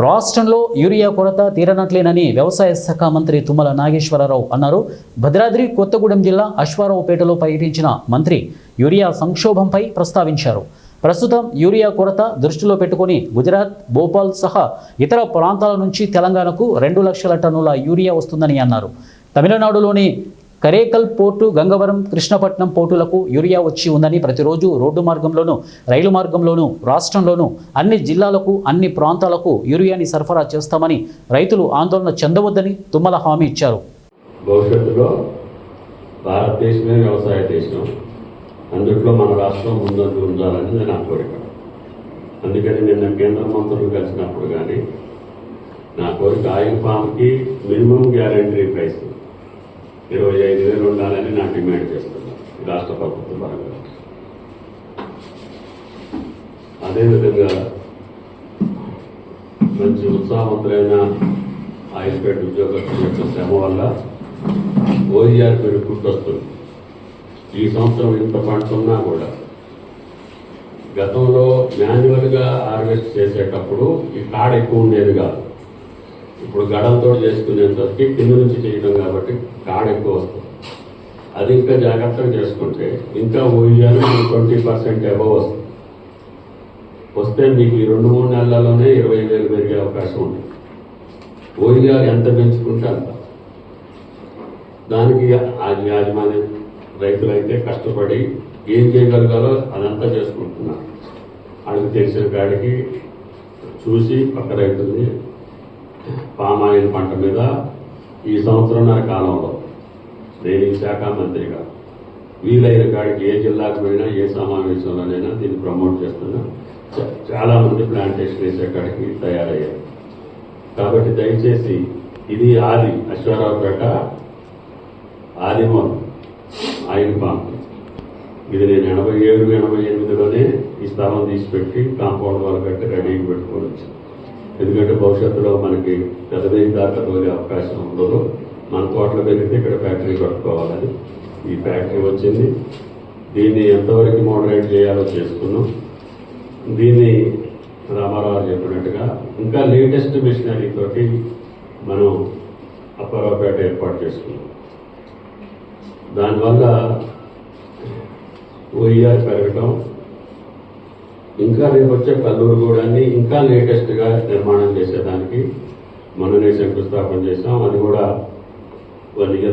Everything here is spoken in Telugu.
రాష్ట్రంలో యూరియా కొరత తీరనట్లేనని వ్యవసాయ శాఖ మంత్రి తుమ్మల నాగేశ్వరరావు అన్నారు. భద్రాద్రి కొత్తగూడెం జిల్లా అశ్వారావుపేటలో పర్యటించిన మంత్రి యూరియా సంక్షోభంపై ప్రస్తావించారు. ప్రస్తుతం యూరియా కొరత దృష్టిలో పెట్టుకుని గుజరాత్, భోపాల్ సహా ఇతర ప్రాంతాల నుంచి తెలంగాణకు 2 లక్షల టన్నుల యూరియా వస్తుందని అన్నారు. తమిళనాడులోని కరేకల్ పోర్టు, గంగవరం, కృష్ణపట్నం పోర్టులకు యూరియా వచ్చి ఉందని, ప్రతిరోజు రోడ్డు మార్గంలోనూ రైలు మార్గంలోనూ రాష్ట్రంలోనూ అన్ని జిల్లాలకు అన్ని ప్రాంతాలకు యూరియాని సరఫరా చేస్తామని రైతులు ఆందోళన చెందవద్దని తుమ్మల హామీ ఇచ్చారు. భవిష్యత్తులో భారతదేశమే వ్యవసాయ దేశం, అందుట్లో మన రాష్ట్రం ముందంజు ఉండాలని నా కోరిక. అందుకని నిన్న కేంద్ర మంత్రులు కలిసినప్పుడు కానీ నా కోరిక ఆయిల్ ఫామ్కి మినిమం గ్యారంటీ ప్రైస్ 25,000 ఉండాలని నా డిమాండ్ చేస్తున్నాను రాష్ట్ర ప్రభుత్వం పరంగా. అదేవిధంగా మంచి ఉత్సాహవంతులైన ఆయిల్ ఫెడ్ ఉద్యోగస్తుల యొక్క శ్రమ వల్ల ఓఈఆర్ పెరుగుకుంటూ వస్తుంది. ఈ సంవత్సరం ఇంత పండుతున్నా కూడా గతంలో మాన్యువల్గా హార్వెస్ట్ చేసేటప్పుడు ఈ కాడ ఎక్కువ ఉండేది కాదు. ఇప్పుడు గడంతో చేసుకునేసరికి కింద నుంచి చేయడం కాబట్టి కాడ ఎక్కువ వస్తుంది. అది ఇంకా జాగ్రత్తగా చేసుకుంటే ఇంకా ఓఈఆర్ 20% అబవ్ వస్తుంది. వస్తే మీకు ఈ 2-3 నెలల్లోనే 20,000 పెరిగే అవకాశం ఉంది. ఓఈఆర్ ఎంత పెంచుకుంటే అంత. దానికి యాజమాన్య రైతులైతే కష్టపడి ఏం చేయగలగాలో అదంతా చేసుకుంటున్నారు. వాళ్ళకి తెలిసిన కాడికి చూసి పక్క రైతుల్ని పామాయిల్ పంట మీద ఈ సంవత్సరంన్నర కాలంలో నేను ఈ శాఖ మంత్రిగా వీలైన కాడికి ఏ జిల్లాకు పోయినా ఏ సమావేశంలోనైనా దీన్ని ప్రమోట్ చేస్తున్నా. చాలామంది ప్లాంటేషన్ వేసే కాడికి తయారయ్యారు. కాబట్టి దయచేసి ఇది ఆది అశ్వారావుపేట ఆదిమూలం ఆయిల్ ఫామ్. ఇది నేను 87-88లోనే ఈ స్థలం తీసిపెట్టి కాంపౌండ్ వాళ్ళు కట్టి రెడీకి పెట్టుకొని వచ్చాను. ఎందుకంటే భవిష్యత్తులో మనకి పెద్దదేవి దాకా తోలే అవకాశం ఉండదు. మన తోటలు పెరిగితే ఇక్కడ ఫ్యాక్టరీ కట్టుకోవాలని ఈ ఫ్యాక్టరీ వచ్చింది. దీన్ని ఎంతవరకు మోడరేట్ చేయాలో చేసుకున్నాం. దీన్ని రామారావు చెప్పినట్టుగా ఇంకా లేటెస్ట్ మిషనరీ తోటి మనం అప్పారావుపేట ఏర్పాటు చేసుకున్నాం. దానివల్ల ఓఈఆర్ పెరగటం, ఇంకా రేపు వచ్చే కల్లూరు గూడాన్ని ఇంకా లేటెస్ట్గా నిర్మాణం చేసేదానికి మొన్ననే శంకుస్థాపన చేసాం. అది కూడా 1 year